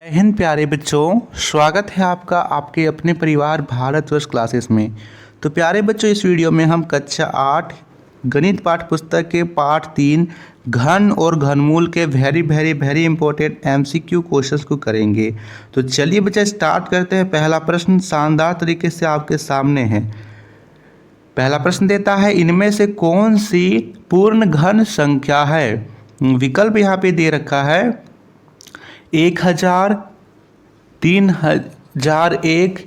जय हिंद प्यारे बच्चों, स्वागत है आपका आपके अपने परिवार भारतवर्ष क्लासेस में। तो प्यारे बच्चों, इस वीडियो में हम कक्षा 8 गणित पाठ पुस्तक के पाठ 3 घन और घनमूल के वेरी इंपॉर्टेंट MCQ क्वेश्चंस को करेंगे। तो चलिए बच्चे स्टार्ट करते हैं। पहला प्रश्न शानदार तरीके से आपके सामने है। पहला प्रश्न देता है, इनमें से कौन सी पूर्ण घन संख्या है। विकल्प यहाँ पे दे रखा है 1000, 3001,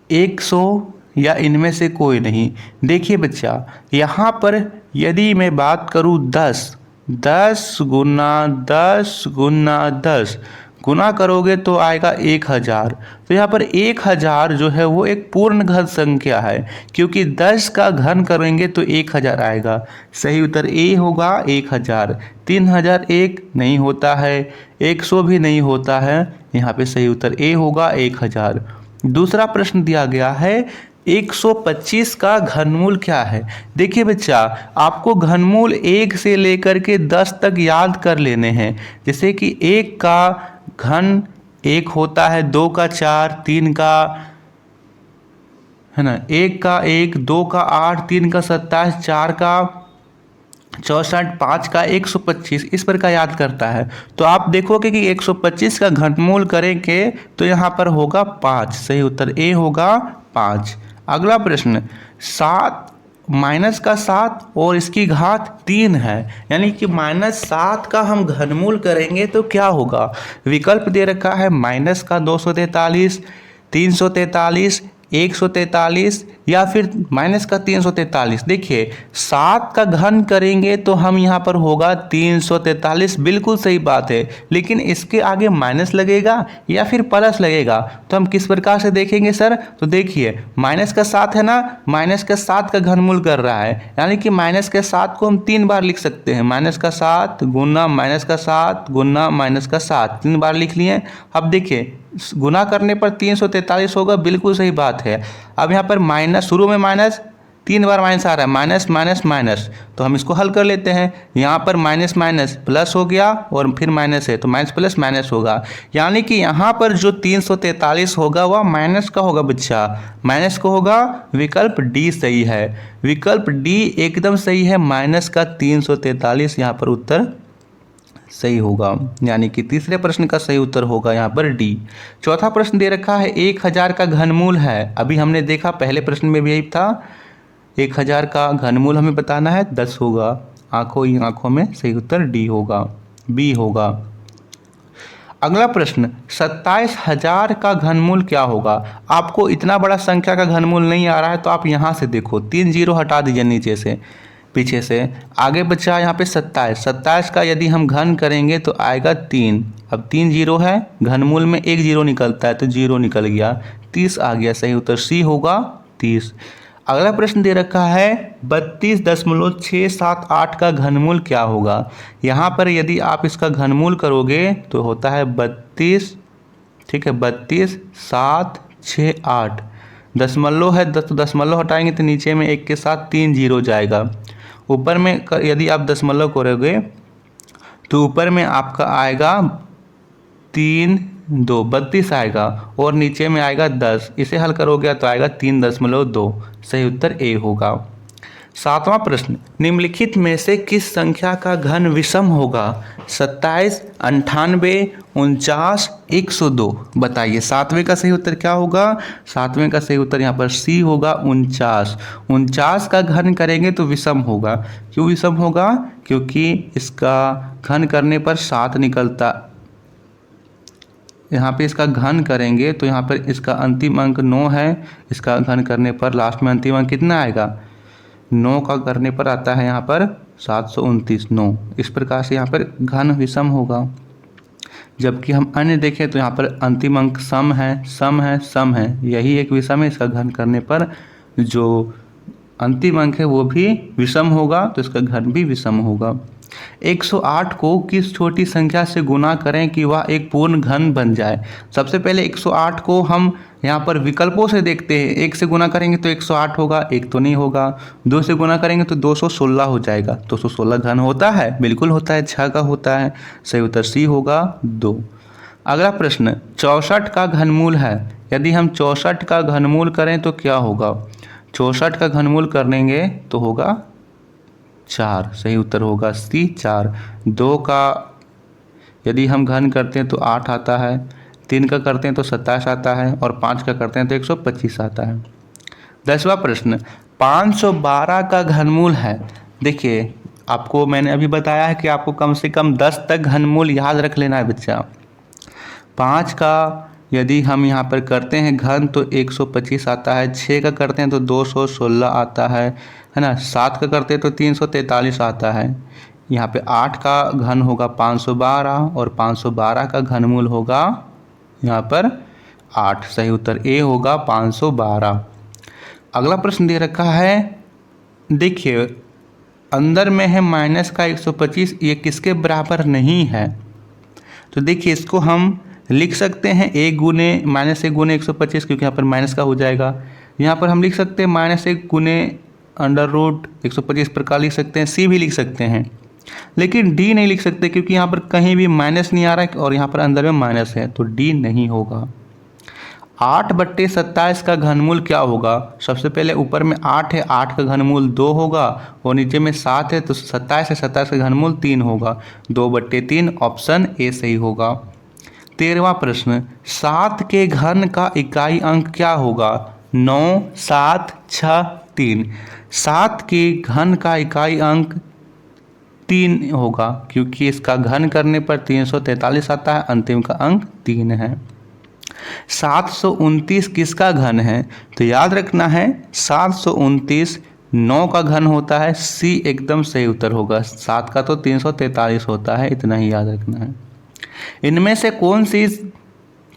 100 या इनमें से कोई नहीं। देखिए बच्चा, यहाँ पर यदि मैं बात करूँ 10 गुना 10 गुना 10 गुना करोगे तो आएगा 1000। तो यहाँ पर 1000 जो है वो एक पूर्ण घन संख्या है, क्योंकि 10 का घन करेंगे तो 1000 आएगा। सही उत्तर ए होगा 1000। 3001 नहीं होता है, 100 भी नहीं होता है। यहाँ पे सही उत्तर ए होगा 1000। दूसरा प्रश्न दिया गया है 125 का घनमूल क्या है। देखिए बच्चा, आपको घनमूल 1 से लेकर के 10 तक याद कर लेने हैं। जैसे कि 1 का घन 1 होता है, 2 का 4, 3 का है ना 1 का 1, 2 का 8, 3 का 27, 4 का 64, 5 का 125, इस पर का याद करता है। तो आप देखोगे कि 125 का घनमूल करेंगे तो यहाँ पर होगा 5। सही उत्तर ए होगा 5। अगला प्रश्न 7 माइनस का 7 और इसकी घात 3 है, यानी कि -7 का हम घनमूल करेंगे तो क्या होगा। विकल्प दे रखा है माइनस का 243, 343, 143 या फिर माइनस का 343। देखिए 7 का घन करेंगे तो हम यहाँ पर होगा 343, बिल्कुल सही बात है। लेकिन इसके आगे माइनस लगेगा या फिर प्लस लगेगा, तो हम किस प्रकार से देखेंगे सर। तो देखिए माइनस का 7 है ना, माइनस का 7 का घनमूल कर रहा है, यानी कि माइनस के 7 को हम 3 बार लिख सकते हैं। माइनस का 7 गुना माइनस का 7 गुना माइनस का 7, 3 बार लिख लिए। अब देखिए गुना करने पर 343 होगा, बिल्कुल सही बात है। अब यहाँ पर माइनस, शुरू में माइनस, 3 बार माइनस आ रहा है, माइनस माइनस माइनस, तो हम इसको हल कर लेते हैं। यहाँ पर माइनस माइनस प्लस हो गया और फिर माइनस है तो माइनस प्लस माइनस होगा, यानी कि यहाँ पर जो 343 होगा वह माइनस का होगा बच्चा, माइनस का होगा। विकल्प डी सही है, विकल्प डी एकदम सही है। माइनस का 343 यहाँ पर उत्तर सही होगा, यानी कि तीसरे प्रश्न का सही उत्तर होगा यहाँ पर डी। चौथा प्रश्न दे रखा है 1000 का घनमूल है। अभी हमने देखा पहले प्रश्न में भी यही था, 1000 का घनमूल हमें बताना है, 10 होगा। आंखों में सही उत्तर डी होगा, बी होगा। अगला प्रश्न 27000 का घनमूल क्या होगा। आपको इतना बड़ा संख्या का घनमूल नहीं आ रहा है तो आप यहाँ से देखो, 3 जीरो हटा दीजिए नीचे से, पीछे से। आगे बचा यहाँ पे 27 का यदि हम घन करेंगे तो आएगा 3। अब 3 जीरो है, घनमूल में 1 जीरो निकलता है तो 0 निकल गया, 30 आ गया। सही उत्तर सी होगा 30। अगला प्रश्न दे रखा है 32.678 का घनमूल क्या होगा। यहाँ पर यदि आप इसका घनमूल करोगे तो होता है 32, ठीक है 32 7 6 8, दशमलव है, दशमलव हटाएंगे तो नीचे में 1 के साथ 3 जीरो जाएगा। ऊपर में यदि आप दशमलव करोगे तो ऊपर में आपका आएगा 3 2 32 आएगा और नीचे में आएगा 10। इसे हल करोगे तो आएगा 3.2। सही उत्तर ए होगा। सातवां प्रश्न, निम्नलिखित में से किस संख्या का घन विषम होगा। 27, 98, 49, 102। बताइए सातवें का सही उत्तर क्या होगा। सातवें का सही उत्तर यहाँ पर सी होगा 49। 49 का घन करेंगे तो विषम होगा। क्यों विषम होगा, क्योंकि इसका घन करने पर 7 निकलता। यहाँ पे इसका घन करेंगे तो यहाँ पर इसका अंतिम अंक 9 है, इसका घन करने पर लास्ट में अंतिम अंक कितना आएगा, 9 का करने पर आता है यहाँ पर 729, 9। इस प्रकार से यहाँ पर घन विषम होगा। जबकि हम अन्य देखें तो यहाँ पर अंतिम अंक सम है, सम है, सम है, यही एक विषम है। इसका घन करने पर जो अंतिम अंक है वो भी विषम होगा, तो इसका घन भी विषम होगा। 108 को किस छोटी संख्या से गुना करें कि वह एक पूर्ण घन बन जाए। सबसे पहले 108 को हम यहाँ पर विकल्पों से देखते हैं। 1 से गुना करेंगे तो 108 होगा, 1 तो नहीं होगा। 2 से गुना करेंगे तो 216 हो जाएगा। 216 घन होता है, बिल्कुल होता है, 6 का होता है। सही उत्तर सी होगा 2। अगला प्रश्न 64 का घनमूल है। यदि हम 64 का घनमूल करें तो क्या होगा? 64 का घनमूल करेंगे तो होगा 4। सही उत्तर होगा सी 4। 2 का यदि हम घन करते हैं तो 8 आता है, 3 का करते हैं तो 27 आता है और 5 का करते हैं तो 125 आता है। 10वां प्रश्न 512 का घनमूल है। देखिए आपको मैंने अभी बताया है कि आपको कम से कम 10 तक घनमूल याद रख लेना है बच्चा। 5 का यदि हम यहाँ पर करते हैं घन तो 125 आता है, 6 का करते हैं तो 216 आता है ना, 7 का करते हैं तो 343 आता है। यहाँ पे 8 का घन होगा 512 और 512 का घनमूल होगा यहाँ पर 8। सही उत्तर ए होगा 512। अगला प्रश्न दे रखा है, देखिए अंदर में है माइनस का 125, ये किसके बराबर नहीं है? तो देखिए इसको हम लिख सकते हैं -1 गुने 125, क्योंकि यहाँ पर माइनस का हो जाएगा। यहाँ पर हम लिख सकते हैं -1 गुने √125 प्रकार लिख सकते हैं, सी भी लिख सकते हैं, लेकिन डी नहीं लिख सकते क्योंकि यहाँ पर कहीं भी माइनस नहीं आ रहा है और यहाँ पर अंदर में माइनस है, तो डी नहीं होगा। 8/27 का घनमूल क्या होगा? सबसे पहले ऊपर में 8 है, 8 का घनमूल 2 होगा और नीचे में 7 है तो 27 है, 27 का घनमूल 3 होगा। 2/3 ऑप्शन ए सही होगा। 13वां प्रश्न 7 के घन का इकाई अंक क्या होगा? 9, 7, 6, 3। 7 के घन का इकाई अंक 3 होगा क्योंकि इसका घन करने पर 343 आता है, अंतिम का अंक 3 है। 729 किसका घन है? तो याद रखना है 729 9 का घन होता है, सी एकदम सही उत्तर होगा। 7 का तो 343 होता है, इतना ही याद रखना है। इनमें से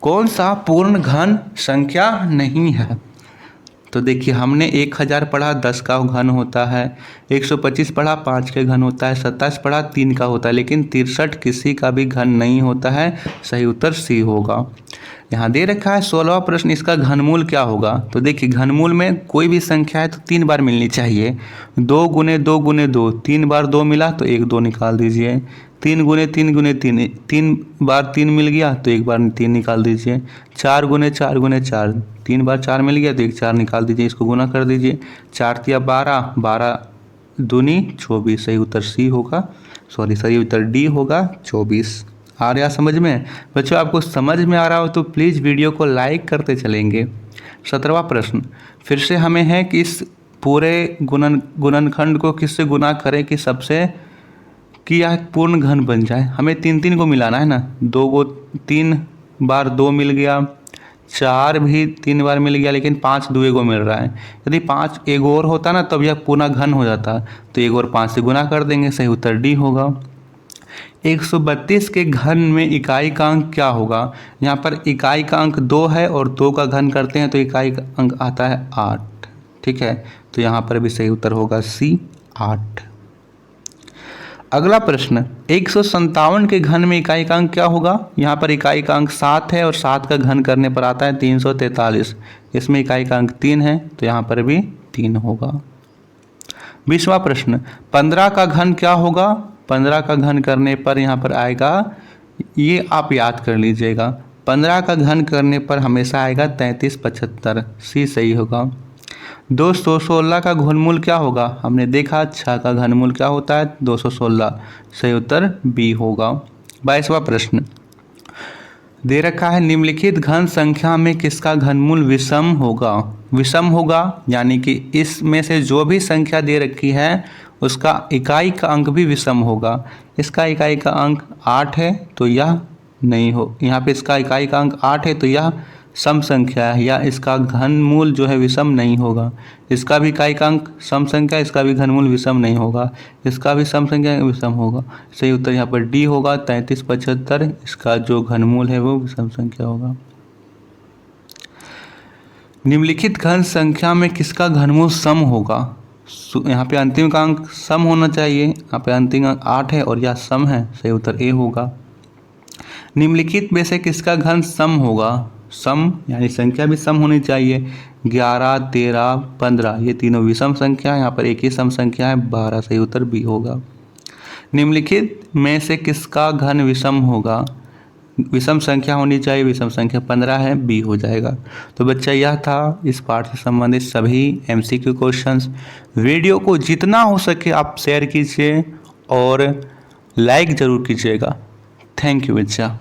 कौन सा पूर्ण घन संख्या नहीं है? तो देखिए हमने 1000 पढ़ा 10 का घन होता है, 125 पढ़ा 5 के घन होता है, 27 पढ़ा 3 का होता है, लेकिन 63 किसी का भी घन नहीं होता है। सही उत्तर सी होगा। यहाँ दे रखा है 16वां प्रश्न, इसका घनमूल क्या होगा? तो देखिए घनमूल में कोई भी संख्या है तो 3 बार मिलनी चाहिए। 2 गुने 2 गुने 2, 3 बार 2 मिला तो 1 2 निकाल दीजिए। 3 गुने 3 गुने 3, 3 बार 3 मिल गया तो 1 बार 3 निकाल दीजिए। 4 गुने 4 गुने 4, 3 बार 4 मिल गया तो 1 4 निकाल दीजिए, इसको गुना कर दीजिए। 4 तिया 12, 12 दूनी 24। सही उत्तर सी होगा, सही उत्तर डी होगा 24। आ रहा समझ में? बच्चों आपको समझ में आ रहा हो तो प्लीज़ वीडियो को लाइक करते चलेंगे। 17वां प्रश्न फिर से हमें है कि इस पूरे गुणनखंड को किससे गुना करें कि सबसे कि यह पूर्ण घन बन जाए। हमें 3 को मिलाना है ना, 3 बार 2 मिल गया, 4 भी 3 बार मिल गया, लेकिन 5 2 को मिल रहा है। यदि 5 एक और होता ना तब यह पूर्ण घन हो जाता, तो 1 और 5 से गुना कर देंगे। सही उत्तर डी होगा। 132 के घन में इकाई का अंक क्या होगा? यहाँ पर इकाई का अंक 2 है और 2 का घन करते हैं तो इकाई का अंक आता है 8। ठीक है, तो यहाँ पर भी सही उत्तर होगा सी 8। अगला प्रश्न 157 के घन में इकाई का अंक क्या होगा? यहाँ पर इकाई का अंक 7 है और 7 का घन करने पर आता है 343। इसमें इकाई का अंक 3 है तो यहाँ पर भी 3 होगा। 20वां प्रश्न 15 का घन क्या होगा? 15 का घन करने पर यहाँ पर आएगा, ये आप याद कर लीजिएगा, 15 का घन करने पर हमेशा आएगा 3375। सी सही होगा। 216 का घनमूल क्या होगा? हमने देखा 6 का घनमूल क्या होता है? 216। सही उत्तर बी होगा। 22वां प्रश्न दे रखा है, निम्नलिखित घन संख्या में किसका घनमूल विषम होगा? विषम होगा यानी कि इसमें से जो भी संख्या दे रखी है उसका इकाई का अंक भी विषम होगा। इसका इकाई का अंक 8 है तो यह नहीं हो, यहाँ पे इसका इकाई का अंक 8 है तो यह सम संख्या है, या इसका घनमूल जो है विषम नहीं होगा। इसका भी इकाई का अंक सम संख्या, इसका भी घनमूल विषम नहीं होगा, इसका भी सम संख्या विषम होगा। सही उत्तर यहाँ पर डी होगा 3375। इसका जो घनमूल है वो विषम संख्या होगा। निम्नलिखित घन संख्या में किसका घनमूल सम होगा? यहाँ पे अंतिम का अंक सम होना चाहिए, यहाँ पे अंतिम अंक 8 है और यह सम है। सही उत्तर ए होगा। निम्नलिखित में से किसका घन सम होगा? सम यानी संख्या भी सम होनी चाहिए। 11, 13, 15 ये तीनों विषम संख्या है, यहाँ पर एक ही सम संख्या है 12। सही उत्तर बी होगा। निम्नलिखित में से किसका घन विषम होगा? विषम संख्या होनी चाहिए, विषम संख्या 15 है, बी हो जाएगा। तो बच्चा यह था इस पाठ से संबंधित सभी MCQ क्वेश्चंस। वीडियो को जितना हो सके आप शेयर कीजिए और लाइक ज़रूर कीजिएगा। थैंक यू बच्चा।